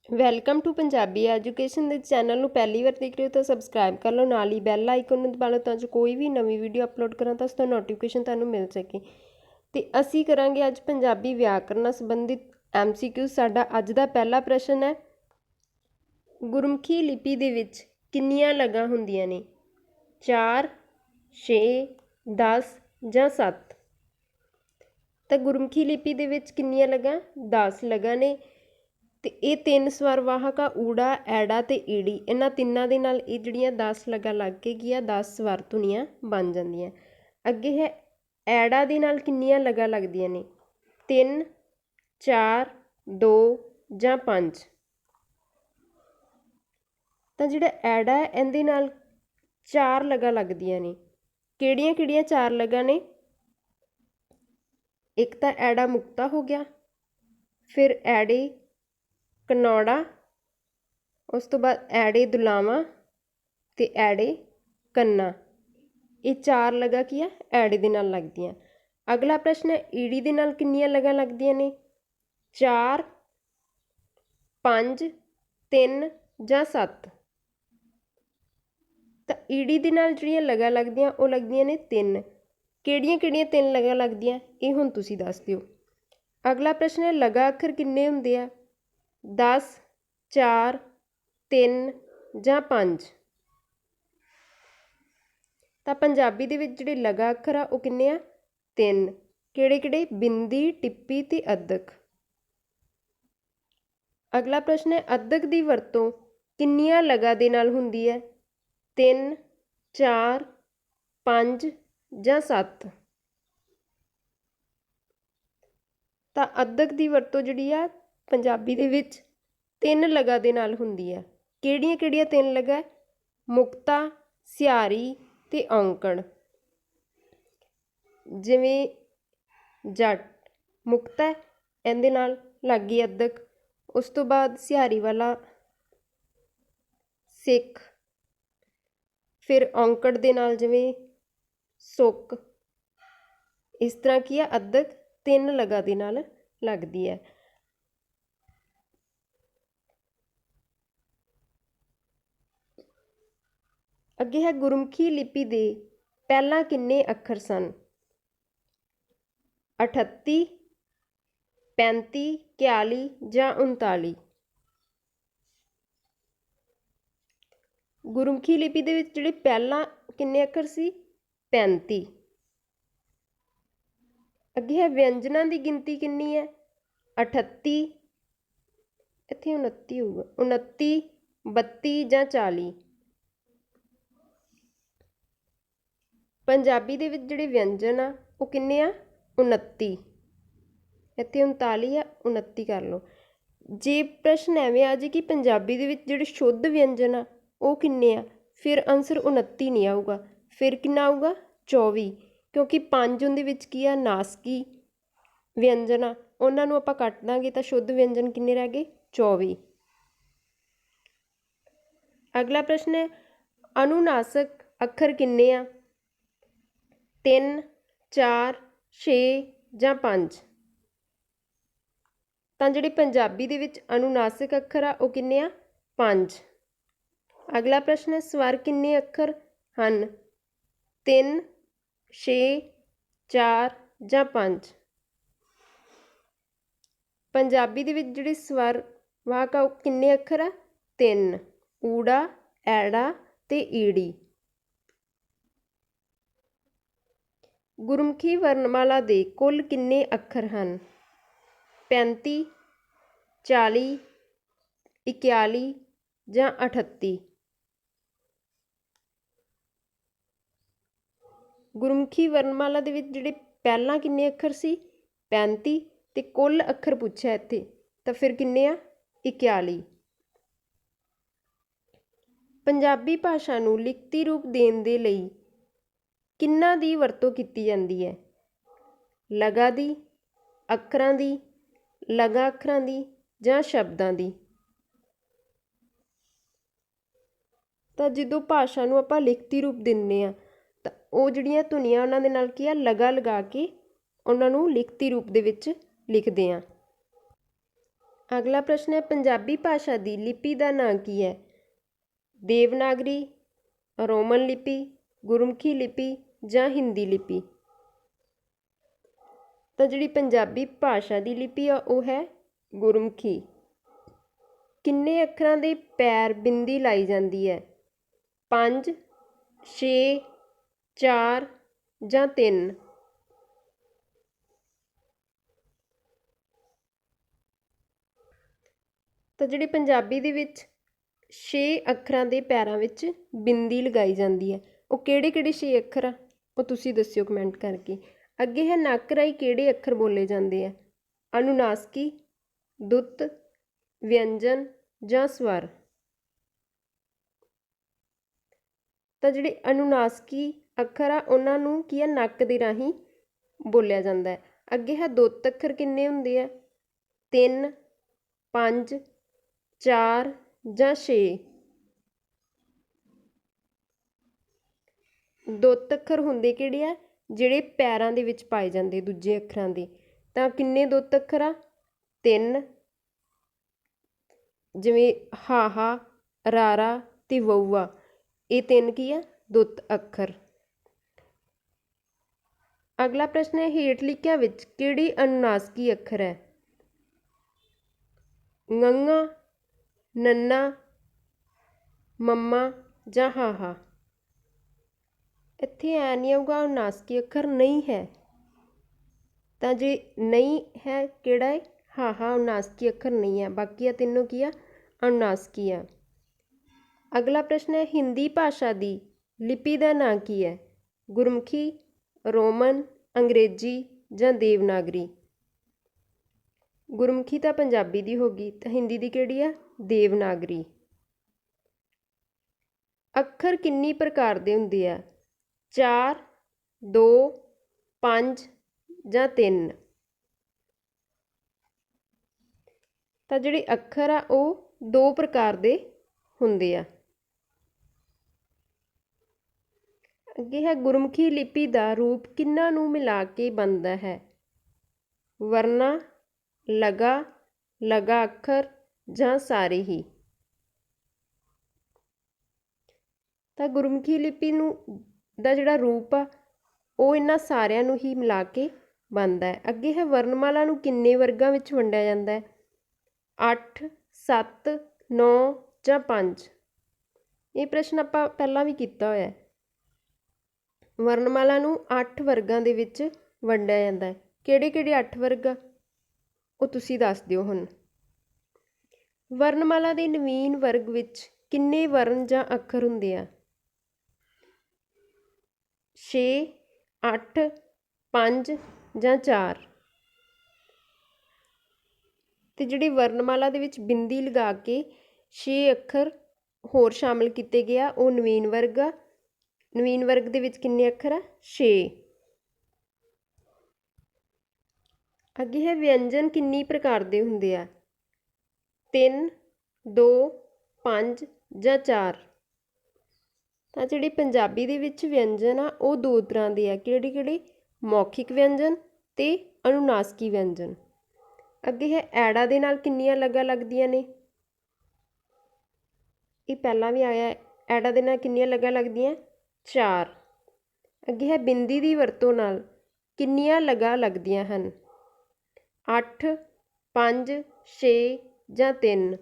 Welcome to Punjabi education ਦੇ channel ਨੂੰ ਪਹਿਲੀ ਵਾਰ ਦੇਖ ਰਹੇ ਹੋ ਤਾਂ ਸਬਸਕ੍ਰਾਈਬ ਕਰ ਲਓ, ਨਾਲ ਹੀ ਬੈਲ ਆਈਕਨ ਨੂੰ ਦਬਾ ਲਓ ਤਾਂ ਜੋ ਕੋਈ ਵੀ ਨਵੀਂ ਵੀਡੀਓ ਅਪਲੋਡ ਕਰਾਂ ਤਾਂ ਉਸ ਦਾ ਨੋਟੀਫਿਕੇਸ਼ਨ ਤੁਹਾਨੂੰ ਮਿਲ ਸਕੇ। ਤੇ ਅਸੀਂ ਕਰਾਂਗੇ ਅੱਜ ਪੰਜਾਬੀ ਵਿਆਕਰਨ ਨਾਲ ਸੰਬੰਧਿਤ MCQ। ਸਾਡਾ ਅੱਜ ਦਾ ਪਹਿਲਾ ਪ੍ਰਸ਼ਨ ਹੈ, ਗੁਰਮੁਖੀ ਲਿਪੀ ਦੇ ਵਿੱਚ ਕਿੰਨੀਆਂ ਲਗਾਂ ਹੁੰਦੀਆਂ ਨੇ? 4, 6, 10 ਜਾਂ 7। ਤਾਂ ਗੁਰਮੁਖੀ ਲਿਪੀ ਦੇ ਵਿੱਚ ਕਿੰਨੀਆਂ ਲਗਾਂ? 10 ਲਗਾਂ ਨੇ। ਤੇ ਇਹ 3 ਸਵਰ ਵਾਹਕ ਆ, ਊੜਾ, ਐੜਾ ਤੇ ਈੜੀ। ਇਹਨਾਂ ਤਿੰਨਾਂ ਦੇ ਨਾਲ ਇਹ ਜਿਹੜੀਆਂ 10 ਲਗਾਂ ਲੱਗ ਕੇ ਕੀ ਆ, 10 ਸਵਰ ਧੁਨੀਆਂ ਬਣ ਜਾਂਦੀਆਂ। ਅੱਗੇ ਹੈ ਐੜਾ ਦੇ ਨਾਲ ਕਿੰਨੀਆਂ ਲਗਾਂ ਲੱਗਦੀਆਂ ਨੇ? 3, 4, 2 ਜਾਂ 5। ਤਾਂ ਜਿਹੜਾ ਐੜਾ ਹੈ ਇਹਦੇ ਨਾਲ 4 ਲਗਾਂ ਲੱਗਦੀਆਂ ਨੇ। ਕਿਹੜੀਆਂ ਕਿਹੜੀਆਂ 4 ਲਗਾਂ ਨੇ? ਇੱਕ ਤਾਂ ਐੜਾ ਮੁਕਤਾ ਹੋ ਗਿਆ, ਫਿਰ ਐੜੇ ਕਨੌੜਾ, ਉਸ ਤੋਂ ਬਾਅਦ ਐੜੇ ਦੁਲਾਵਾਂ ਤੇ ਐੜੇ ਕੰਨਾ। ਇਹ 4 ਲਗਾਂ ਕੀ ਆ, ਐੜੇ ਦੇ ਨਾਲ ਲੱਗਦੀਆਂ। ਅਗਲਾ ਪ੍ਰਸ਼ਨ ਹੈ, ਈੜੀ ਦੇ ਨਾਲ ਕਿੰਨੀਆਂ ਲਗਾਂ ਲੱਗਦੀਆਂ ਨੇ? 4, 5, 3 ਜਾਂ 7। ਤਾਂ ਈੜੀ ਦੇ ਨਾਲ ਜਿਹੜੀਆਂ ਲਗਾਂ ਲੱਗਦੀਆਂ ਉਹ ਲੱਗਦੀਆਂ ਨੇ 3। ਕਿਹੜੀਆਂ ਕਿਹੜੀਆਂ 3 ਲਗਾਂ ਲੱਗਦੀਆਂ ਇਹ ਹੁਣ ਤੁਸੀਂ ਦੱਸ ਦਿਓ। ਅਗਲਾ ਪ੍ਰਸ਼ਨ ਹੈ, ਲਗਾ ਅੱਖਰ ਕਿੰਨੇ ਹੁੰਦੇ ਆ? 10, 4, 3 ਜਾਂ 5। ਤਾਂ ਪੰਜਾਬੀ ਦੇ ਵਿੱਚ ਜਿਹੜੇ ਲਗਾ ਅੱਖਰ ਆ ਉਹ ਕਿੰਨੇ ਆ? 3। ਕਿਹੜੇ ਕਿਹੜੇ? ਬਿੰਦੀ, ਟਿੱਪੀ ਤੇ ਅੱਧਕ। ਅਗਲਾ ਪ੍ਰਸ਼ਨ ਹੈ, ਅੱਧਕ ਦੀ ਵਰਤੋਂ ਕਿੰਨੀਆਂ ਲਗਾਂ ਦੇ ਨਾਲ ਹੁੰਦੀ ਹੈ? 3, 4, 5 ਜਾਂ 7। ਤਾਂ ਅੱਧਕ ਦੀ ਵਰਤੋਂ ਜਿਹੜੀ ਆ ਪੰਜਾਬੀ ਦੇ ਵਿੱਚ 3 ਲਗਾਂ ਦੇ ਨਾਲ ਹੁੰਦੀ ਹੈ। ਕਿਹੜੀਆਂ ਕਿਹੜੀਆਂ 3 ਲਗਾਂ? ਮੁਕਤਾ, ਸਿਆਰੀ ਤੇ ਔਂਕੜ। ਜਿਵੇਂ ਜੱਟ ਮੁਕਤਾ ਇਹਦੇ ਨਾਲ ਲੱਗ ਗਈ ਅੱਧਕ, ਉਸ ਤੋਂ ਬਾਅਦ ਸਿਆਰੀ ਵਾਲਾ ਸਿੱਖ, ਫਿਰ ਔਂਕੜ ਦੇ ਨਾਲ ਜਿਵੇਂ ਸੁੱਕ। ਇਸ ਤਰ੍ਹਾਂ ਕੀ ਹੈ, ਅੱਧਕ 3 ਲਗਾਂ ਦੇ ਨਾਲ ਲੱਗਦੀ ਹੈ। ਅੱਗੇ ਹੈ, ਗੁਰਮੁਖੀ ਲਿਪੀ ਦੇ ਪਹਿਲਾਂ ਕਿੰਨੇ ਅੱਖਰ ਸਨ? 38, 35, 41 ਜਾਂ 39। ਗੁਰਮੁਖੀ ਲਿਪੀ ਦੇ ਵਿੱਚ ਜਿਹੜੇ ਪਹਿਲਾਂ ਕਿੰਨੇ ਅੱਖਰ ਸੀ? 35। ਅੱਗੇ ਹੈ, ਵਿਅੰਜਨਾਂ ਦੀ ਗਿਣਤੀ ਕਿੰਨੀ ਹੈ? 38, ਇੱਥੇ 29 ਹੋਊਗਾ, 29, 32 ਜਾਂ 40। ਪੰਜਾਬੀ ਦੇ ਵਿੱਚ ਜਿਹੜੇ ਵਿਅੰਜਨ ਆ ਉਹ ਕਿੰਨੇ ਆ? 29। ਇੱਥੇ 39 ਆ, 29 ਕਰ ਲਓ। ਜੇ ਪ੍ਰਸ਼ਨ ਐਵੇਂ ਆ ਜੇ ਕਿ ਪੰਜਾਬੀ ਦੇ ਵਿੱਚ ਜਿਹੜੇ ਸ਼ੁੱਧ ਵਿਅੰਜਨ ਆ ਉਹ ਕਿੰਨੇ ਆ, ਫਿਰ ਆਨਸਰ 29 ਨਹੀਂ ਆਊਗਾ, ਫਿਰ ਕਿੰਨਾ ਆਊਗਾ? 24। ਕਿਉਂਕਿ 5 ਉਹਦੇ ਵਿੱਚ ਕੀ ਆ? ਨਾਸਕੀ ਵਿਅੰਜਨ ਆ, ਉਹਨਾਂ ਨੂੰ ਆਪਾਂ ਕੱਟ ਦਾਂਗੇ ਤਾਂ ਸ਼ੁੱਧ ਵਿਅੰਜਨ ਕਿੰਨੇ ਰਹਿ ਗਏ? 24। ਅਗਲਾ ਪ੍ਰਸ਼ਨ ਹੈ, ਅਨੁਨਾਸਕ ਅੱਖਰ ਕਿੰਨੇ ਆ? 3, 4, 6 ਜਾਂ 5। ਤਾਂ ਜਿਹੜੇ ਪੰਜਾਬੀ ਦੇ ਵਿੱਚ ਅਨੁਨਾਸਿਕ ਅੱਖਰ ਆ ਉਹ ਕਿੰਨੇ ਆ? 5। ਅਗਲਾ ਪ੍ਰਸ਼ਨ ਹੈ, ਸਵਰ ਕਿੰਨੇ ਅੱਖਰ ਹਨ? 3, 6, 4 ਜਾਂ 5। ਪੰਜਾਬੀ ਦੇ ਵਿੱਚ ਜਿਹੜੇ ਸਵਰ ਵਾਹਕ ਆ ਉਹ ਕਿੰਨੇ ਅੱਖਰ ਆ? 3। ਊੜਾ, ਐੜਾ ਤੇ ਈੜੀ। ਗੁਰਮੁਖੀ ਵਰਣਮਾਲਾ ਦੇ ਕੁੱਲ ਕਿੰਨੇ ਅੱਖਰ ਹਨ? 35, 40, 41 ਜਾਂ 38। ਗੁਰਮੁਖੀ ਵਰਣਮਾਲਾ ਦੇ ਵਿੱਚ ਜਿਹੜੇ ਪਹਿਲਾਂ ਕਿੰਨੇ ਅੱਖਰ ਸੀ? 35 ਤੇ ਕੁੱਲ ਅੱਖਰ ਪੁੱਛਿਆ ਇੱਥੇ, ਤਾਂ ਫਿਰ ਕਿੰਨੇ ਆ? 41। ਪੰਜਾਬੀ ਭਾਸ਼ਾ ਨੂੰ ਲਿਖਤੀ ਰੂਪ ਦੇਣ ਦੇ ਲਈ ਕਿਹਨਾਂ ਦੀ ਵਰਤੋਂ ਕੀਤੀ ਜਾਂਦੀ ਹੈ? ਲਗਾਂ ਦੀ, ਅੱਖਰਾਂ ਦੀ, ਲਗਾ ਅੱਖਰਾਂ ਦੀ ਜਾਂ ਸ਼ਬਦਾਂ ਦੀ। ਤਾਂ ਜਦੋਂ ਭਾਸ਼ਾ ਨੂੰ ਆਪਾਂ ਲਿਖਤੀ ਰੂਪ ਦਿੰਦੇ ਆ ਤਾਂ ਉਹ ਜਿਹੜੀਆਂ ਧੁਨੀਆਂ ਉਹਨਾਂ ਦੇ ਨਾਲ ਕੀ ਆ? ਲਗਾ ਲਗਾ ਕੇ ਉਹਨਾਂ ਨੂੰ ਲਿਖਤੀ ਰੂਪ ਦੇ ਵਿੱਚ ਲਿਖਦੇ ਆ। ਅਗਲਾ ਪ੍ਰਸ਼ਨ ਹੈ ਪੰਜਾਬੀ ਭਾਸ਼ਾ ਦੀ ਲਿਪੀ ਦਾ ਨਾਂ ਕੀ ਹੈ? ਦੇਵਨਾਗਰੀ, ਰੋਮਨ ਲਿਪੀ, ਗੁਰਮੁਖੀ ਲਿਪੀ ਜਾਂ ਹਿੰਦੀ ਲਿਪੀ? ਤਾਂ ਜਿਹੜੀ ਪੰਜਾਬੀ ਭਾਸ਼ਾ ਦੀ ਲਿਪੀ ਆ ਉਹ ਹੈ ਗੁਰਮੁਖੀ। ਕਿੰਨੇ ਅੱਖਰਾਂ ਦੇ ਪੈਰ ਬਿੰਦੀ ਲਾਈ ਜਾਂਦੀ ਹੈ? 5, 6, 4 ਜਾਂ 3? ਤਾਂ ਜਿਹੜੀ ਪੰਜਾਬੀ ਦੇ ਵਿੱਚ 6 ਅੱਖਰਾਂ ਦੇ ਪੈਰਾਂ ਵਿੱਚ ਬਿੰਦੀ ਲਗਾਈ ਜਾਂਦੀ ਹੈ, ਉਹ ਕਿਹੜੇ ਕਿਹੜੇ 6 ਅੱਖਰ ਆ ਉਹ ਤੁਸੀਂ ਦੱਸਿਓ ਕਮੈਂਟ ਕਰਕੇ। ਅੱਗੇ ਹੈ ਨੱਕ ਰਾਹੀਂ ਕਿਹੜੇ ਅੱਖਰ ਬੋਲੇ ਜਾਂਦੇ ਆ? ਅਨੁਨਾਸਕੀ, ਦੁੱਤ, ਵਿਅੰਜਨ ਜਾਂ ਸਵਰ? ਤਾਂ ਜਿਹੜੇ ਅਨੁਨਾਸਕੀ ਅੱਖਰ ਆ ਉਹਨਾਂ ਨੂੰ ਕੀ ਆ ਨੱਕ ਦੇ ਰਾਹੀਂ ਬੋਲਿਆ ਜਾਂਦਾ ਹੈ। ਅੱਗੇ ਹੈ ਦੁੱਤ ਅੱਖਰ ਕਿੰਨੇ ਹੁੰਦੇ ਆ? 3, 5, 4 ਜਾਂ 6? ਦੁੱਤ ਅੱਖਰ ਹੁੰਦੇ ਕਿਹੜੇ ਆ? ਜਿਹੜੇ ਪੈਰਾਂ ਦੇ ਵਿੱਚ ਪਾਏ ਜਾਂਦੇ ਦੂਜੇ ਅੱਖਰਾਂ ਦੇ। ਤਾਂ ਕਿੰਨੇ ਦੁੱਤ ਅੱਖਰ ਆ? 3, ਜਿਵੇਂ ਹਾਹਾ, ਰਾਰਾ ਤੇ ਵਊਆ, ਇਹ 3 ਕੀ ਆ? ਦੁੱਤ ਅੱਖਰ। ਅਗਲਾ ਪ੍ਰਸ਼ਨ ਹੈ ਹੇਠ ਲਿਖਿਆਂ ਵਿੱਚ ਕਿਹੜੀ ਅਨੁਨਾਸਕੀ ਅੱਖਰ ਹੈ? ঙ, ਨੰਨਾ, ਮੰਮਾ ਜਾਂ ਹਾਹਾ? ਇੱਥੇ ਐ ਨਹੀਂ ਆਊਗਾ ਅਨੁਨਾਸਕੀ ਅੱਖਰ ਨਹੀਂ ਹੈ। ਤਾਂ ਜੇ ਨਹੀਂ ਹੈ ਕਿਹੜਾ ਹੈ? ਹਾਹਾ ਅਨੁਨਾਸਕੀ ਅੱਖਰ ਨਹੀਂ ਹੈ, ਬਾਕੀ ਆ ਤਿੰਨੋਂ ਕੀ ਆ? ਅਨੁਨਾਸਕੀ ਆ। ਅਗਲਾ ਪ੍ਰਸ਼ਨ ਹੈ ਹਿੰਦੀ ਭਾਸ਼ਾ ਦੀ ਲਿਪੀ ਦਾ ਨਾਂ ਕੀ ਹੈ? ਗੁਰਮੁਖੀ, ਰੋਮਨ, ਅੰਗਰੇਜ਼ੀ ਜਾਂ ਦੇਵਨਾਗਰੀ? ਗੁਰਮੁਖੀ ਤਾਂ ਪੰਜਾਬੀ ਦੀ ਹੋ ਗਈ, ਤਾਂ ਹਿੰਦੀ ਦੀ ਕਿਹੜੀ ਆ? ਦੇਵਨਾਗਰੀ। ਅੱਖਰ ਕਿੰਨੀ ਪ੍ਰਕਾਰ ਦੇ ਹੁੰਦੇ ਆ? 4, 2, 5 ਜਾਂ 3? ਤਾਂ ਜਿਹੜੇ ਅੱਖਰ ਆ ਉਹ 2 ਪ੍ਰਕਾਰ ਦੇ ਹੁੰਦੇ ਆ। ਅੱਗੇ ਹੈ ਗੁਰਮੁਖੀ ਲਿਪੀ ਦਾ ਰੂਪ ਕਿਹਨਾਂ ਨੂੰ ਮਿਲਾ ਕੇ ਬਣਦਾ ਹੈ? ਵਰਨਾ, ਲਗਾ, ਲਗਾ ਅੱਖਰ ਜਾਂ ਸਾਰੇ ਹੀ? ਤਾਂ ਗੁਰਮੁਖੀ ਲਿਪੀ ਨੂੰ ਦਾ ਜਿਹੜਾ ਰੂਪ ਆ ਉਹ ਇਹਨਾਂ ਸਾਰਿਆਂ ਨੂੰ ਹੀ ਮਿਲਾ ਕੇ ਬਣਦਾ ਹੈ। ਅੱਗੇ ਹੈ ਵਰਨਮਾਲਾ ਨੂੰ ਕਿੰਨੇ ਵਰਗਾਂ ਵਿੱਚ ਵੰਡਿਆ ਜਾਂਦਾ ਹੈ? 8, 7, 9 ਜਾਂ 5? ਇਹ ਪ੍ਰਸ਼ਨ ਆਪਾਂ ਪਹਿਲਾਂ ਵੀ ਕੀਤਾ ਹੋਇਆ। ਵਰਨਮਾਲਾ ਨੂੰ 8 ਵਰਗਾਂ ਦੇ ਵਿੱਚ ਵੰਡਿਆ ਜਾਂਦਾ ਹੈ। ਕਿਹੜੇ ਕਿਹੜੇ 8 ਵਰਗ ਆ ਉਹ ਤੁਸੀਂ ਦੱਸ ਦਿਓ ਹੁਣ। ਵਰਨਮਾਲਾ ਦੇ ਨਵੀਨ ਵਰਗ ਵਿੱਚ ਕਿੰਨੇ ਵਰਨ ਜਾਂ ਅੱਖਰ ਹੁੰਦੇ ਆ? 6, 8, 5 ਜਾਂ 4? ਤੇ ਜਿਹੜੀ ਵਰਨਮਾਲਾ ਦੇ ਵਿੱਚ ਬਿੰਦੀ ਲਗਾ ਕੇ 6 ਅੱਖਰ ਹੋਰ ਸ਼ਾਮਿਲ ਕੀਤੇ ਗਏ ਆ ਉਹ ਨਵੀਨ ਵਰਗ ਆ। ਨਵੀਨ ਵਰਗ ਦੇ ਵਿੱਚ ਕਿੰਨੇ ਅੱਖਰ ਆ? 6। ਅੱਗੇ ਹੈ ਵਿਅੰਜਨ ਕਿੰਨੀ ਪ੍ਰਕਾਰ ਦੇ ਹੁੰਦੇ ਆ? 3, 2, 5 ਜਾਂ 4? ਤਾਂ ਜਿਹੜੇ ਪੰਜਾਬੀ ਦੇ ਵਿੱਚ ਵਿਅੰਜਨ ਆ ਉਹ 2 ਤਰ੍ਹਾਂ ਦੇ ਆ। ਕਿਹੜੇ ਕਿਹੜੇ? ਮੌਖਿਕ ਵਿਅੰਜਨ ਤੇ ਅਨੁਨਾਸਕੀ ਵਿਅੰਜਨ। ਅੱਗੇ ਹੈ ਐੜਾ ਦੇ ਨਾਲ ਕਿੰਨੀਆਂ ਲਗਾਂ ਲੱਗਦੀਆਂ ਨੇ? ਇਹ ਪਹਿਲਾਂ ਵੀ ਆਇਆ। ਐੜਾ ਦੇ ਨਾਲ ਕਿੰਨੀਆਂ ਲਗਾਂ ਲੱਗਦੀਆਂ? 4। ਅੱਗੇ ਹੈ ਬਿੰਦੀ ਦੀ ਵਰਤੋਂ ਨਾਲ ਕਿੰਨੀਆਂ ਲਗਾਂ ਲੱਗਦੀਆਂ ਹਨ? 8, 5, 6 ਜਾਂ 3?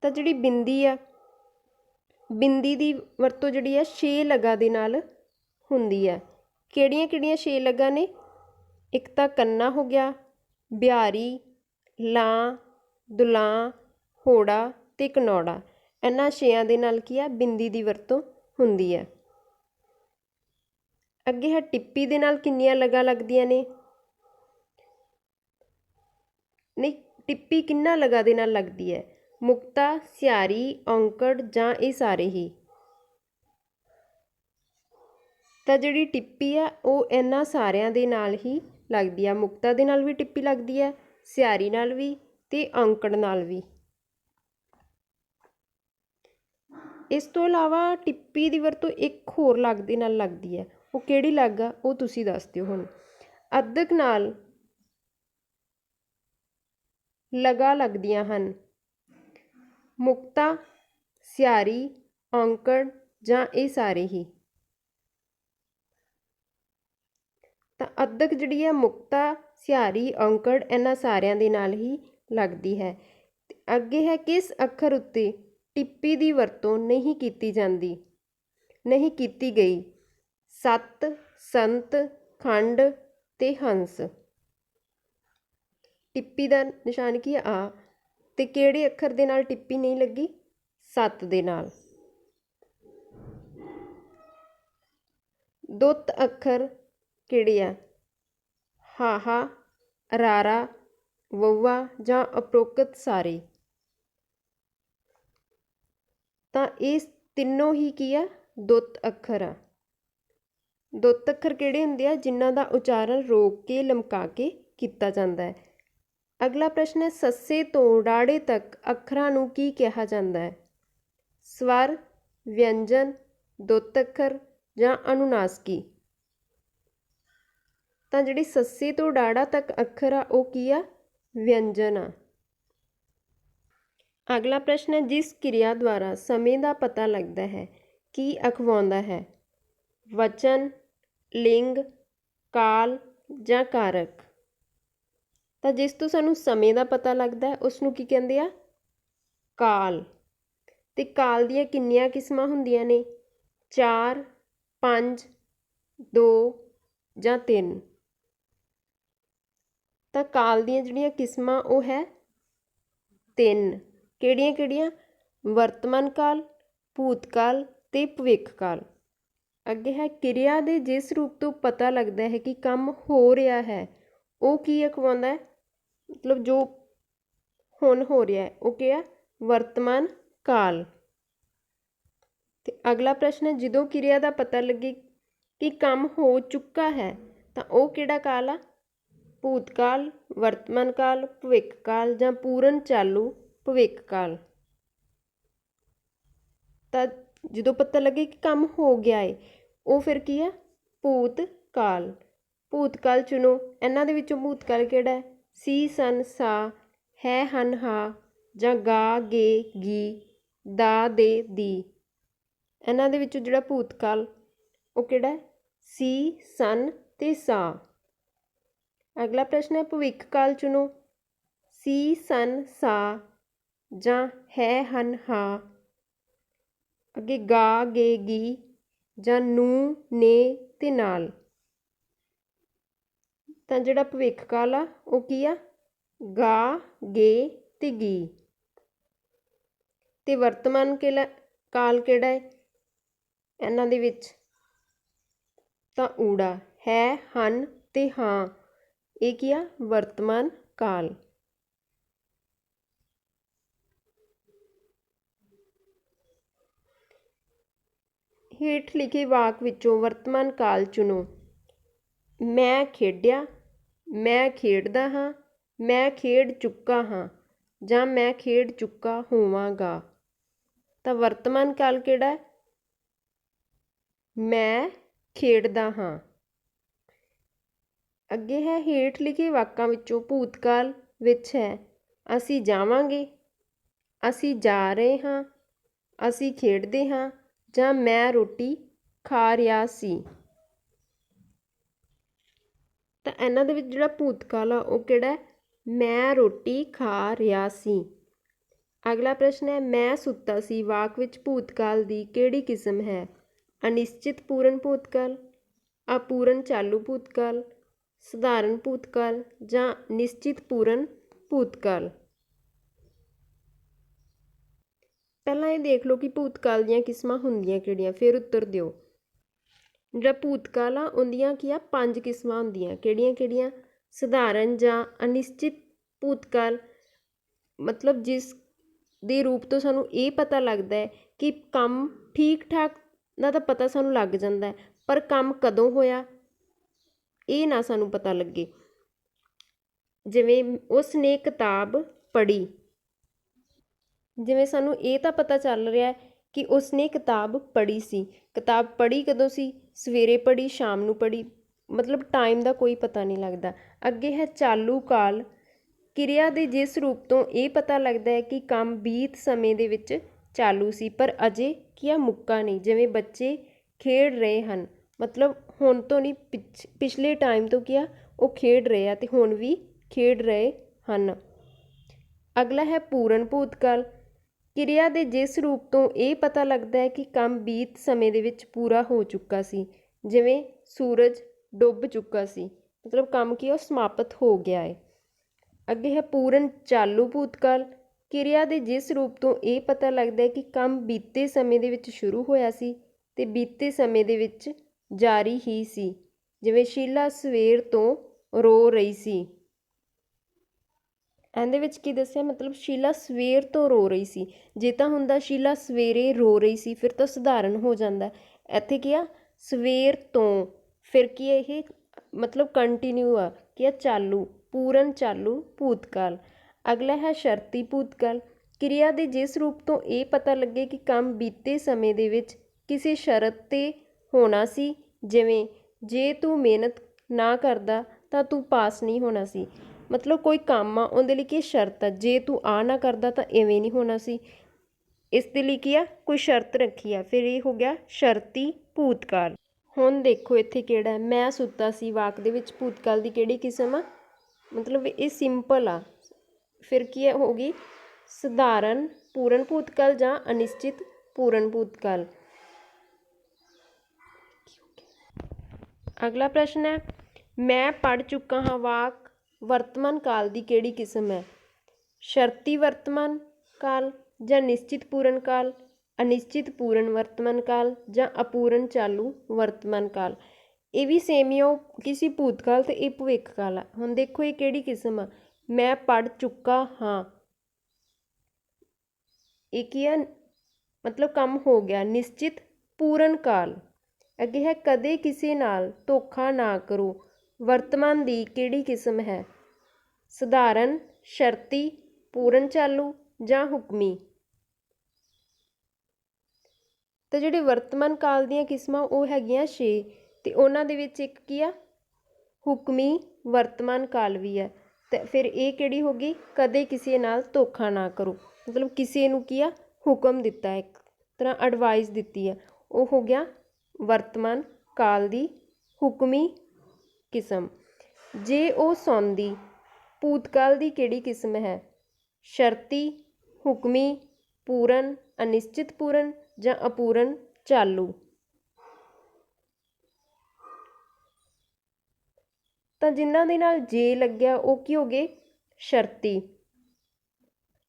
ਤਾਂ ਜਿਹੜੀ ਬਿੰਦੀ ਆ, ਬਿੰਦੀ ਦੀ ਵਰਤੋਂ ਜਿਹੜੀ ਆ 6 ਲਗਾਂ ਦੇ ਨਾਲ ਹੁੰਦੀ ਆ। ਕਿਹੜੀਆਂ ਕਿਹੜੀਆਂ 6 ਲਗਾਂ ਨੇ? ਇੱਕ ਤਾਂ ਕੰਨਾ ਹੋ ਗਿਆ, ਬਿਹਾਰੀ, ਲਾਂ, ਦੁਲਾਂ, ਹੋੜਾ ਤੇ ਕਨੌੜਾ। ਇਹਨਾਂ 6 ਦੇ ਨਾਲ ਕੀ ਆ? ਬਿੰਦੀ ਦੀ ਵਰਤੋਂ ਹੁੰਦੀ ਹੈ। ਅੱਗੇ ਹੈ ਟਿੱਪੀ ਦੇ ਨਾਲ ਕਿੰਨੀਆਂ ਲਗਾਂ ਲੱਗਦੀਆਂ ਨੇ? ਨਹੀਂ, ਟਿੱਪੀ ਕਿੰਨਾ ਲਗਾਂ ਦੇ ਨਾਲ ਲੱਗਦੀ ਹੈ? ਮੁਕਤਾ, ਸਿਆਰੀ, ਔਂਕੜ ਜਾਂ ਇਹ ਸਾਰੇ ਹੀ? ਤਾਂ ਜਿਹੜੀ ਟਿੱਪੀ ਆ ਉਹ ਇਹਨਾਂ ਸਾਰਿਆਂ ਦੇ ਨਾਲ ਹੀ ਲੱਗਦੀ ਆ। ਮੁਕਤਾ ਦੇ ਨਾਲ ਵੀ ਟਿੱਪੀ ਲੱਗਦੀ ਹੈ, ਸਿਆਰੀ ਨਾਲ ਵੀ ਤੇ ਔਂਕੜ ਨਾਲ ਵੀ। ਇਸ ਤੋਂ ਇਲਾਵਾ ਟਿੱਪੀ ਦੀ ਵਰਤੋਂ ਇੱਕ ਹੋਰ ਲੱਗ ਦੇ ਨਾਲ ਲੱਗਦੀ ਹੈ। ਉਹ ਕਿਹੜੀ ਲੱਗ ਆ ਉਹ ਤੁਸੀਂ ਦੱਸ ਦਿਓ ਹੁਣ। ਅੱਧਕ ਨਾਲ ਲਗਾ ਲੱਗਦੀਆਂ ਹਨ। ਮੁਕਤਾ, ਸਿਆਰੀ, ਔਂਕੜ ਜਾਂ ਇਹ ਸਾਰੇ ਹੀ। ਤਾਂ ਅੱਧਕ ਜਿਹੜੀ ਹੈ ਮੁਕਤਾ, ਸਿਆਰੀ, ਔਂਕੜ ਇਹਨਾਂ ਸਾਰਿਆਂ ਦੇ ਨਾਲ ਹੀ ਲੱਗਦੀ ਹੈ। ਅੱਗੇ ਹੈ ਕਿਸ ਅੱਖਰ ਉੱਤੇ ਟਿੱਪੀ ਦੀ ਵਰਤੋਂ ਨਹੀਂ ਕੀਤੀ ਜਾਂਦੀ, ਨਹੀਂ ਕੀਤੀ ਗਈ? ਸੱਤ, ਸੰਤ, ਖੰਡ ਤੇ ਹੰਸ। ਟਿੱਪੀ ਦਾ ਨਿਸ਼ਾਨ ਕੀ ਆ ਤੇ ਕਿਹੜੇ ਅੱਖਰ ਦੇ ਨਾਲ ਟਿੱਪੀ ਨਹੀਂ ਲੱਗੀ? ਸੱਤ ਦੇ ਨਾਲ। ਦੁੱਤ ਅੱਖਰ ਕਿਹੜੇ ਆ? ਹਾਹਾ, ਰਾਰਾ, ਵਊਆ ਜਾਂ ਉਪਰੋਕਤ ਸਾਰੇ। ਤਾਂ ਇਹ ਤਿੰਨੋਂ ਹੀ ਕੀ ਆ? ਦੁੱਤ ਅੱਖਰ ਆ। ਦੁੱਤ ਅੱਖਰ ਕਿਹੜੇ ਹੁੰਦੇ ਆ? ਜਿਨ੍ਹਾਂ ਦਾ ਉਚਾਰਨ ਰੋਕ ਕੇ, ਲਮਕਾ ਕੇ ਕੀਤਾ ਜਾਂਦਾ ਹੈ। ਅਗਲਾ ਪ੍ਰਸ਼ਨ ਹੈ, ਸੱਸੇ ਤੋਂ ਡਾੜੇ ਤੱਕ ਅੱਖਰਾਂ ਨੂੰ ਕੀ ਕਿਹਾ ਜਾਂਦਾ ਹੈ? ਸਵਰ, ਵਿਅੰਜਨ, ਦੁੱਤ ਅੱਖਰ ਜਾਂ ਅਨੁਨਾਸਕੀ। ਤਾਂ ਜਿਹੜੀ ਸੱਸੇ ਤੋਂ ਡਾੜਾ ਤੱਕ ਅੱਖਰ ਆ ਉਹ ਕੀ ਆ? ਵਿਅੰਜਨ ਆ। ਅਗਲਾ ਪ੍ਰਸ਼ਨ ਹੈ, ਜਿਸ ਕਿਰਿਆ ਦੁਆਰਾ ਸਮੇਂ ਦਾ ਪਤਾ ਲੱਗਦਾ ਹੈ ਕੀ ਅਖਵਾਉਂਦਾ ਹੈ? ਵਚਨ, ਲਿੰਗ, ਕਾਲ ਜਾਂ ਕਾਰਕ। ਤਾਂ ਜਿਸ ਤੋਂ ਸਾਨੂੰ ਸਮੇਂ ਦਾ ਪਤਾ ਲੱਗਦਾ ਹੈ ਉਸ ਨੂੰ ਕੀ ਕਹਿੰਦੇ ਆ? ਕਾਲ। ਤੇ ਕਾਲ ਦੀਆਂ ਕਿੰਨੀਆਂ ਕਿਸਮਾਂ ਹੁੰਦੀਆਂ ਨੇ? 4, 5, 2 ਜਾਂ 3। ਤਾਂ ਕਾਲ ਦੀਆਂ ਜਿਹੜੀਆਂ ਕਿਸਮਾਂ ਉਹ ਹੈ 3। ਕਿਹੜੀਆਂ ਕਿਹੜੀਆਂ? ਵਰਤਮਾਨ ਕਾਲ, ਭੂਤਕਾਲ ਤੇ ਭਵਿੱਖ ਕਾਲ। ਅੱਗੇ ਹੈ, ਕਿਰਿਆ ਦੇ ਜਿਸ ਰੂਪ ਤੋਂ ਪਤਾ ਲੱਗਦਾ ਹੈ ਕਿ ਕੰਮ ਹੋ ਰਿਹਾ ਹੈ ਉਹ ਕੀ ਅਖਵਾਉਂਦਾ ਹੈ? ਮਤਲਬ ਜੋ ਹੁਣ ਹੋ ਰਿਹਾ ਹੈ ਉਹ ਕੀ ਹੈ? ਵਰਤਮਾਨ ਕਾਲ। ਤੇ ਅਗਲਾ ਪ੍ਰਸ਼ਨ ਹੈ, ਜਦੋਂ ਕਿਰਿਆ ਦਾ ਪਤਾ ਲੱਗੇ ਕਿ ਕੰਮ ਹੋ ਚੁੱਕਾ ਹੈ ਤਾਂ ਉਹ ਕਿਹੜਾ ਕਾਲ ਆ? ਭੂਤਕਾਲ, ਵਰਤਮਾਨ ਕਾਲ, ਭਵਿੱਖ ਕਾਲ ਜਾਂ ਪੂਰਨ ਚਾਲੂ ਭਵਿੱਖ ਕਾਲ। ਤਾਂ ਜਦੋਂ ਪਤਾ ਲੱਗੇ ਕਿ ਕੰਮ ਹੋ ਗਿਆ ਹੈ ਉਹ ਫਿਰ ਕੀ ਆ? ਭੂਤਕਾਲ। ਭੂਤਕਾਲ ਚੁਣੋ। ਇਹਨਾਂ ਦੇ ਵਿੱਚੋਂ ਭੂਤਕਾਲ ਕਿਹੜਾ ਹੈ? ਸੀ, ਸਨ, ਸਾ, ਹੈ, ਹਨ, ਹਾਂ ਜਾਂ ਗਾ, ਗੇ, ਗੀ, ਦਾ, ਦੇ, ਦੀ। ਇਹਨਾਂ ਦੇ ਵਿੱਚੋਂ ਜਿਹੜਾ ਭੂਤਕਾਲ ਉਹ ਕਿਹੜਾ ਹੈ? ਸੀ, ਸਨ ਤੇ ਸਾ। ਅਗਲਾ ਪ੍ਰਸ਼ਨ ਹੈ, ਭਵਿੱਖ ਕਾਲ ਚੁਣੋ। ਸੀ, ਸਨ, ਸਾ ਜਾਂ ਹੈ, ਹਨ, ਹਾਂ। ਅੱਗੇ ਗਾ, ਗੇ, ਗੀ ਜਾਂ ਨੂੰ, ਨੇ ਤੇ ਨਾਲ। ਤਾਂ ਜਿਹੜਾ ਭਵਿੱਖ ਕਾਲ ਆ ਉਹ ਕੀ ਆ? ਗਾ, ਗੇ ਤੇ ਗੀ। ਤੇ ਵਰਤਮਾਨ ਕਾਲ ਕਿਹੜਾ ਹੈ ਇਹਨਾਂ ਦੇ ਵਿੱਚ? ਤਾਂ ਊੜਾ। ਹੈ, ਹਨ ਤੇ ਹਾਂ ਇਹ ਕੀ ਆ? ਵਰਤਮਾਨ ਕਾਲ। ਹੇਠ ਲਿਖੇ ਵਾਕ ਵਿੱਚੋਂ ਵਰਤਮਾਨ ਕਾਲ ਚੁਣੋ। ਮੈਂ ਖੇਡਿਆ, ਮੈਂ ਖੇਡਦਾ ਹਾਂ, ਮੈਂ ਖੇਡ ਚੁੱਕਾ ਹਾਂ ਜਾਂ ਮੈਂ ਖੇਡ ਚੁੱਕਾ ਹੋਵਾਂਗਾ। ਤਾਂ ਵਰਤਮਾਨ ਕਾਲ ਕਿਹੜਾ ਹੈ? ਮੈਂ ਖੇਡਦਾ ਹਾਂ। ਅੱਗੇ ਹੈ, ਹੇਠ ਲਿਖੇ ਵਾਕਾਂ ਵਿੱਚੋਂ ਭੂਤਕਾਲ ਵਿੱਚ ਹੈ ਅਸੀਂ ਜਾਵਾਂਗੇ, ਅਸੀਂ ਜਾ ਰਹੇ ਹਾਂ, ਅਸੀਂ ਖੇਡਦੇ ਹਾਂ ਜਾਂ ਮੈਂ ਰੋਟੀ ਖਾ ਰਿਹਾ ਸੀ। ਤਾਂ ਇਹਨਾਂ ਦੇ ਵਿੱਚ ਜਿਹੜਾ ਭੂਤਕਾਲ ਆ ਉਹ ਕਿਹੜਾ ਹੈ? ਮੈਂ ਰੋਟੀ ਖਾ ਰਿਹਾ ਸੀ। ਅਗਲਾ ਪ੍ਰਸ਼ਨ ਹੈ, ਮੈਂ ਸੁੱਤਾ ਸੀ ਵਾਕ ਵਿੱਚ ਭੂਤਕਾਲ ਦੀ ਕਿਹੜੀ ਕਿਸਮ ਹੈ? ਅਨਿਸ਼ਚਿਤ ਪੂਰਨ ਭੂਤਕਾਲ, ਅਪੂਰਨ ਚਾਲੂ ਭੂਤਕਾਲ, ਸਧਾਰਨ ਭੂਤਕਾਲ ਜਾਂ ਨਿਸ਼ਚਿਤ ਪੂਰਨ ਭੂਤਕਾਲ। ਪਹਿਲਾਂ ਇਹ ਦੇਖ ਲਓ ਕਿ ਭੂਤਕਾਲ ਦੀਆਂ ਕਿਸਮਾਂ ਹੁੰਦੀਆਂ ਕਿਹੜੀਆਂ, ਫਿਰ ਉੱਤਰ ਦਿਓ। ਜਿਹੜਾ ਭੂਤਕਾਲ ਆ ਉਹਦੀਆਂ ਕੀ ਆ? 5 ਕਿਸਮਾਂ ਹੁੰਦੀਆਂ। ਕਿਹੜੀਆਂ ਕਿਹੜੀਆਂ? ਸਧਾਰਨ ਜਾਂ ਅਨਿਸ਼ਚਿਤ ਭੂਤਕਾਲ, ਮਤਲਬ ਜਿਸ ਦੇ ਰੂਪ ਤੋਂ ਸਾਨੂੰ ਇਹ ਪਤਾ ਲੱਗਦਾ ਹੈ ਕਿ ਕੰਮ ਠੀਕ ਠਾਕ ਦਾ ਤਾਂ ਪਤਾ ਸਾਨੂੰ ਲੱਗ ਜਾਂਦਾ ਹੈ ਪਰ ਕੰਮ ਕਦੋਂ ਹੋਇਆ ਇਹ ਨਾ ਸਾਨੂੰ ਪਤਾ ਲੱਗੇ। ਜਿਵੇਂ ਉਸ ਨੇ ਕਿਤਾਬ ਪੜ੍ਹੀ, ਜਿਵੇਂ ਸਾਨੂੰ ਇਹ ਤਾਂ ਪਤਾ ਚੱਲ ਰਿਹਾ ਕਿ ਉਸ ਨੇ ਕਿਤਾਬ ਪੜ੍ਹੀ ਸੀ। ਕਿਤਾਬ ਪੜ੍ਹੀ ਕਦੋਂ ਸੀ? ਸਵੇਰੇ ਪੜ੍ਹੀ, ਸ਼ਾਮ ਨੂੰ ਪੜ੍ਹੀ। मतलब टाइम का कोई पता नहीं लगता। अगे है चालू काल, ਕਿਰਿਆ ਦੇ ਜਿਸ ਰੂਪ ਤੋਂ ਇਹ ਪਤਾ ਲੱਗਦਾ ਹੈ ਕਿ ਕੰਮ ਬੀਤ ਸਮੇਂ ਦੇ ਵਿੱਚ ਚਾਲੂ ਸੀ ਪਰ ਅਜੇ ਕੀ ਆ ਮੁੱਕਾ ਨਹੀਂ। ਜਿਵੇਂ ਬੱਚੇ ਖੇਡ ਰਹੇ ਹਨ, ਮਤਲਬ ਹੁਣ ਤੋਂ ਨਹੀਂ, ਪਿਛਲੇ ਟਾਈਮ ਤੋਂ ਕੀ ਆ ਉਹ ਖੇਡ ਰਹੇ ਆ ਤੇ ਹੁਣ ਵੀ ਖੇਡ ਰਹੇ ਹਨ। ਅਗਲਾ ਹੈ ਪੂਰਨ ਭੂਤਕਾਲ, ਕਿਰਿਆ ਦੇ ਜਿਸ ਰੂਪ ਤੋਂ ਇਹ ਪਤਾ ਲੱਗਦਾ ਹੈ ਕਿ ਕੰਮ ਬੀਤ ਸਮੇਂ ਦੇ ਵਿੱਚ ਪੂਰਾ ਹੋ ਚੁੱਕਾ ਸੀ। ਜਿਵੇਂ ਸੂਰਜ ਡੁੱਬ ਚੁੱਕਾ ਸੀ, ਮਤਲਬ ਕੰਮ ਕੀ ਉਹ ਸਮਾਪਤ ਹੋ ਗਿਆ ਹੈ। ਅੱਗੇ ਹੈ ਪੂਰਨ ਚਾਲੂ ਭੂਤਕਾਲ, ਕਿਰਿਆ ਦੇ ਜਿਸ ਰੂਪ ਤੋਂ ਇਹ ਪਤਾ ਲੱਗਦਾ ਹੈ ਕਿ ਕੰਮ ਬੀਤੇ ਸਮੇਂ ਦੇ ਵਿੱਚ ਸ਼ੁਰੂ ਹੋਇਆ ਸੀ ਤੇ ਬੀਤੇ ਸਮੇਂ ਦੇ ਵਿੱਚ ਜਾਰੀ ਹੀ ਸੀ। ਜਿਵੇਂ ਸ਼ੀਲਾ ਸਵੇਰ ਤੋਂ ਰੋ ਰਹੀ ਸੀ। ਇਹਦੇ ਵਿੱਚ ਕੀ ਦੱਸਿਆ, ਮਤਲਬ ਸ਼ੀਲਾ ਸਵੇਰ ਤੋਂ ਰੋ ਰਹੀ ਸੀ। ਜੇ ਤਾਂ ਹੁੰਦਾ ਸ਼ੀਲਾ ਸਵੇਰੇ ਰੋ ਰਹੀ ਸੀ ਫਿਰ ਤਾਂ ਸਧਾਰਨ ਹੋ ਜਾਂਦਾ। ਇੱਥੇ ਕੀ ਆ ਸਵੇਰ ਤੋਂ, ਫਿਰ ਕੀ ਇਹ ਮਤਲਬ ਕੰਟੀਨਿਊ ਆ, ਕੀ ਆ ਚਾਲੂ, ਪੂਰਨ ਚਾਲੂ ਭੂਤਕਾਲ। ਅਗਲਾ ਹੈ ਸ਼ਰਤੀ ਭੂਤਕਾਲ, ਕਿਰਿਆ ਦੇ ਜਿਸ ਰੂਪ ਤੋਂ ਇਹ ਪਤਾ ਲੱਗੇ ਕਿ ਕੰਮ ਬੀਤੇ ਸਮੇਂ ਦੇ ਵਿੱਚ ਕਿਸੇ ਸ਼ਰਤ 'ਤੇ ਹੋਣਾ ਸੀ। ਜਿਵੇਂ ਜੇ ਤੂੰ ਮਿਹਨਤ ਨਾ ਕਰਦਾ ਤਾਂ ਤੂੰ ਪਾਸ ਨਹੀਂ ਹੋਣਾ ਸੀ। ਮਤਲਬ ਕੋਈ ਕੰਮ ਆ ਉਹਦੇ ਲਈ ਕੀ ਸ਼ਰਤ ਆ, ਜੇ ਤੂੰ ਆ ਨਾ ਕਰਦਾ ਤਾਂ ਇਵੇਂ ਨਹੀਂ ਹੋਣਾ ਸੀ। ਇਸ ਦੇ ਲਈ ਕੀ ਆ ਕੋਈ ਸ਼ਰਤ ਰੱਖੀ ਆ, ਫਿਰ ਇਹ ਹੋ ਗਿਆ ਸ਼ਰਤੀ ਭੂਤਕਾਲ। ਹੁਣ ਦੇਖੋ ਇੱਥੇ ਕਿਹੜਾ ਹੈ, ਮੈਂ ਸੁੱਤਾ ਸੀ ਵਾਕ ਦੇ ਵਿੱਚ ਭੂਤਕਾਲ ਦੀ ਕਿਹੜੀ ਕਿਸਮ ਆ, ਮਤਲਬ ਇਹ ਸਿੰਪਲ ਆ। ਫਿਰ ਕੀ ਹੋ ਗਈ ਸਧਾਰਨ ਪੂਰਨ ਭੂਤਕਾਲ ਜਾਂ ਅਨਿਸ਼ਚਿਤ ਪੂਰਨ ਭੂਤਕਾਲ। ਅਗਲਾ ਪ੍ਰਸ਼ਨ ਹੈ, ਮੈਂ ਪੜ੍ਹ ਚੁੱਕਾ ਹਾਂ ਵਾਕ ਵਰਤਮਾਨ ਕਾਲ ਦੀ ਕਿਹੜੀ ਕਿਸਮ ਹੈ। ਸ਼ਰਤੀ ਵਰਤਮਾਨ ਕਾਲ ਜਾਂ ਨਿਸ਼ਚਿਤ ਪੂਰਨ ਕਾਲ, ਅਨਿਸ਼ਚਿਤ ਪੂਰਨ ਵਰਤਮਾਨ ਕਾਲ ਜਾਂ ਅਪੂਰਨ ਚਾਲੂ ਵਰਤਮਾਨ ਕਾਲ। ਇਹ ਵੀ ਸੇਮ ਹੀ ਆ, ਕਿਸੇ ਭੂਤਕਾਲ ਤੇ ਇਹ ਭਵਿੱਖ ਕਾਲ ਆ। ਹੁਣ ਦੇਖੋ ਇਹ ਕਿਹੜੀ ਕਿਸਮ ਆ, ਮੈਂ ਪੜ੍ਹ ਚੁੱਕਾ ਹਾਂ, ਇਹ ਕੀ ਆ ਮਤਲਬ ਕੰਮ ਹੋ ਗਿਆ, ਨਿਸ਼ਚਿਤ ਪੂਰਨ ਕਾਲ। ਅੱਗੇ ਹੈ ਕਦੇ ਕਿਸੇ ਨਾਲ ਧੋਖਾ ਨਾ ਕਰੋ, ਵਰਤਮਾਨ ਦੀ ਕਿਹੜੀ ਕਿਸਮ ਹੈ। ਸਧਾਰਨ, ਸ਼ਰਤੀ, ਪੂਰਨ ਚਾਲੂ ਜਾਂ ਹੁਕਮੀ। ਤਾਂ ਜਿਹੜੇ ਵਰਤਮਾਨ ਕਾਲ ਦੀਆਂ ਕਿਸਮਾਂ ਉਹ ਹੈਗੀਆਂ 6 ਤੇ ਉਹਨਾਂ ਦੇ ਵਿੱਚ ਇੱਕ ਕੀ ਆ ਹੁਕਮੀ ਵਰਤਮਾਨ ਕਾਲ ਵੀ ਹੈ। ਤੇ ਫਿਰ ਇਹ ਕਿਹੜੀ ਹੋ ਗਈ, ਕਦੇ ਕਿਸੇ ਨਾਲ ਧੋਖਾ ਨਾ ਕਰੋ, ਮਤਲਬ ਕਿਸੇ ਨੂੰ ਕੀ ਆ ਹੁਕਮ ਦਿੱਤਾ, ਇੱਕ ਤਰ੍ਹਾਂ ਐਡਵਾਈਸ ਦਿੱਤੀ ਹੈ, ਉਹ ਹੋ ਗਿਆ ਵਰਤਮਾਨ ਕਾਲ ਦੀ ਹੁਕਮੀ ਕਿਸਮ। ਜੇ ਉਹ ਸੌਂਦੀ ਭੂਤਕਾਲ ਦੀ ਕਿਹੜੀ ਕਿਸਮ ਹੈ। ਸ਼ਰਤੀ, ਹੁਕਮੀ, ਪੂਰਨ, ਅਨਿਸ਼ਚਿਤ ਪੂਰਨ ਜਾਂ ਅਪੂਰਨ ਚਾਲੂ। ਤਾਂ ਜਿਨ੍ਹਾਂ ਦੇ ਨਾਲ ਜੇ ਲੱਗਿਆ ਉਹ ਕੀ ਹੋ ਗਏ ਸ਼ਰਤੀ,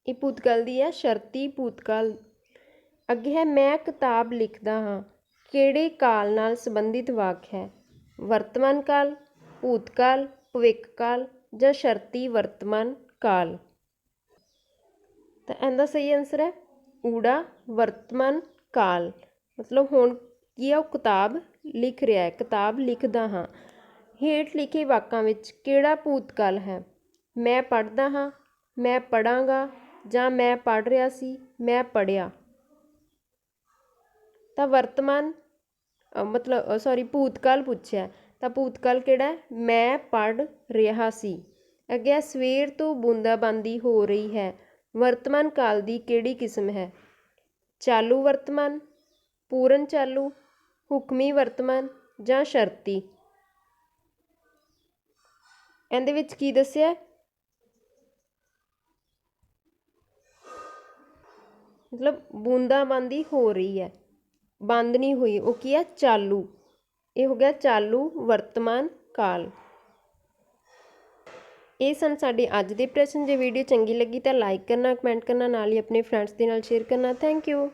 ਇਹ ਭੂਤਕਾਲ ਦੀ ਹੈ ਸ਼ਰਤੀ ਭੂਤਕਾਲ। ਅੱਗੇ ਹੈ ਮੈਂ ਕਿਤਾਬ ਲਿਖਦਾ ਹਾਂ, ਕਿਹੜੇ ਕਾਲ ਨਾਲ ਸੰਬੰਧਿਤ ਵਾਕ ਹੈ। ਵਰਤਮਾਨ ਕਾਲ, ਭੂਤਕਾਲ, ਭਵਿੱਖ ਕਾਲ ਜਾਂ ਸ਼ਰਤੀ ਵਰਤਮਾਨ ਕਾਲ। ਤਾਂ ਇਹਦਾ ਸਹੀ ਆਨਸਰ ਹੈ ਊੜਾ ਵਰਤਮਾਨ ਕਾਲ, ਮਤਲਬ ਹੁਣ ਕੀ ਆ ਉਹ ਕਿਤਾਬ ਲਿਖ ਰਿਹਾ ਹੈ, ਕਿਤਾਬ ਲਿਖਦਾ ਹਾਂ। ਹੇਠ ਲਿਖੇ ਵਾਕਾਂ ਵਿੱਚ ਕਿਹੜਾ ਭੂਤਕਾਲ ਹੈ। ਮੈਂ ਪੜ੍ਹਦਾ ਹਾਂ, ਮੈਂ ਪੜ੍ਹਾਂਗਾ ਜਾਂ ਮੈਂ ਪੜ੍ਹ ਰਿਹਾ ਸੀ, ਮੈਂ ਪੜ੍ਹਿਆ। ਤਾਂ ਵਰਤਮਾਨ ਮਤਲਬ ਭੂਤਕਾਲ ਪੁੱਛਿਆ, ਤਾਂ ਭੂਤਕਾਲ ਕਿਹੜਾ ਹੈ, ਮੈਂ ਪੜ੍ਹ ਰਿਹਾ ਸੀ। ਅੱਗੇ ਸਵੇਰ ਤੋਂ ਬੂੰਦਾਬਾਂਦੀ ਹੋ ਰਹੀ ਹੈ, ਵਰਤਮਾਨ ਕਾਲ ਦੀ ਕਿਹੜੀ ਕਿਸਮ ਹੈ। ਚਾਲੂ ਵਰਤਮਾਨ, ਪੂਰਨ ਚਾਲੂ, ਹੁਕਮੀ ਵਰਤਮਾਨ ਜਾਂ ਸ਼ਰਤੀ। ਇਹਦੇ ਵਿੱਚ ਕੀ ਦੱਸਿਆ, ਮਤਲਬ ਬੂੰਦਾਬਾਂਦੀ ਹੋ ਰਹੀ ਹੈ, ਬੰਦ ਨਹੀਂ ਹੋਈ, ਉਹ ਕੀ ਹੈ ਚਾਲੂ, ਇਹ ਹੋ ਗਿਆ ਚਾਲੂ ਵਰਤਮਾਨ ਕਾਲ। ਇਹ ਸਨ ਸਾਡੇ ਅੱਜ ਦੇ ਪ੍ਰਸ਼ਨ। ਜੇ ਵੀਡੀਓ ਚੰਗੀ ਲੱਗੀ ਤਾਂ ਲਾਈਕ ਕਰਨਾ, ਕਮੈਂਟ ਕਰਨਾ, ਨਾਲ ਹੀ ਆਪਣੇ ਫਰੈਂਡਸ ਦੇ ਨਾਲ ਸ਼ੇਅਰ ਕਰਨਾ। Thank you.